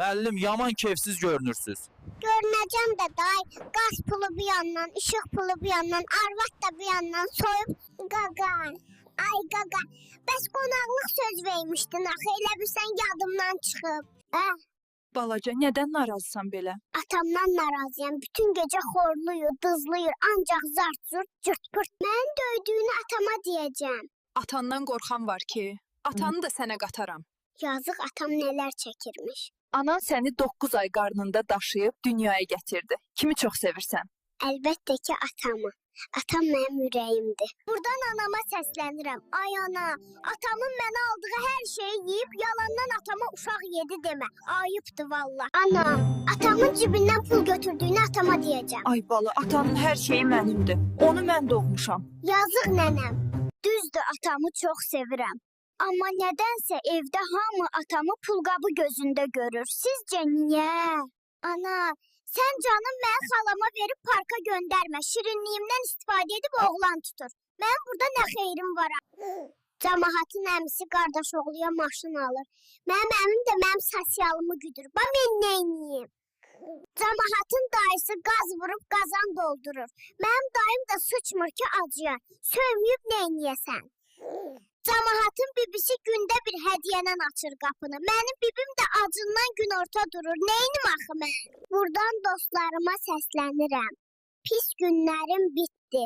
Müəllim, yaman keyfsiz görünürsüz. Görünəcəm də day, qaz pulu bir yandan, işıq pulu bir yandan, arvad da bir yandan soyub qaqan. Ay qaqa, bəs qonaqlıq söz vermişdin axı, elə bilsən yadımdan çıxıb. Balaca, nədən narazısan belə? Atamdan narazıyam, bütün gecə xorluyur, dızlıyır, ancaq zart zurt cırt pırt. Mən döydüyünü atama deyəcəm. Atandan qorxan var ki, atanı da sənə qataram. Yazıq atam nələr çəkirmiş. Anan səni 9 ay qarnında daşıyıb dünyaya gətirdi. Kimi çox sevirsən? Əlbəttə ki, atamı. Atam mənim ürəyimdir. Buradan anama səslənirəm. Ay ana, atamın mənə aldığı hər şeyi yeyib yalandan atama uşaq yedi demə. Ayıbdır valla. Ana, atamın cibindən pul götürdüyünü atama deyəcəm. Ay bala, atanın hər şeyi mənimdir. Onu mən doğmuşam. Yazıq nənəm. Düzdür, atamı çox sevirəm. Amma nədənsə evdə hamı atamı pulqabı gözündə görür. Sizcə niyə? Ana, sən canım mən xalama verib parka göndərmə. Şirinliyimdən istifadə edib oğlan tutur. Mənim burada nə xeyrim var? Cəmaatın əmisi qardaş oğluya maşın alır. Mənim əmim də mənim sosialımı güdür. Bax mən nə edeyim? Cəmaatın dayısı qaz vurub qazan doldurur. Mənim dayım da sıçmır ki acıyar. Sövmüyüb nə edəsən? Cəmaatın bibisi gündə bir hədiyyədən açır qapını. Mənim bibim də acından günorta durur. Neynim axı mən? Buradan dostlarıma səslənirəm. Pis günlərim bitdi.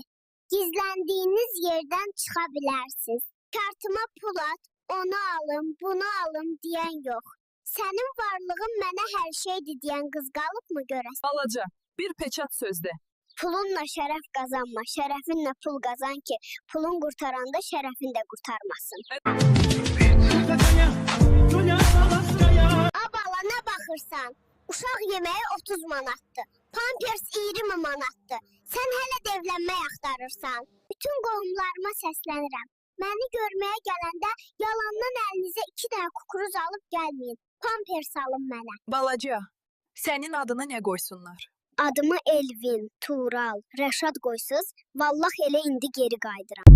Gizləndiyiniz yerdən çıxa bilərsiniz. Kartıma pul at, onu alım, bunu alım deyən yox. Sənin varlığın mənə hər şeydir deyən qız qalıbmı görəsən? Balaca, bir peçat sözdə. Pulunla şərəf qazanma, şərəfinlə pul qazan ki, pulun qurtaranda şərəfin də qurtarmasın. Abala, nə baxırsan? Uşaq yeməyi 30 manatdır. Pampers 20 manatdır. Sən hələ də evlənmək axtarırsan. Bütün qohumlarıma səslənirəm. Məni görməyə gələndə yalandan əlinizə 2 dənə kukuruz alıb gəlməyin. Pampers alın mənə. Balaca, sənin adını nə qoysunlar? Adımı Elvin, Tural, Rəşad qoysuz, vallah elə indi geri qayıdıram.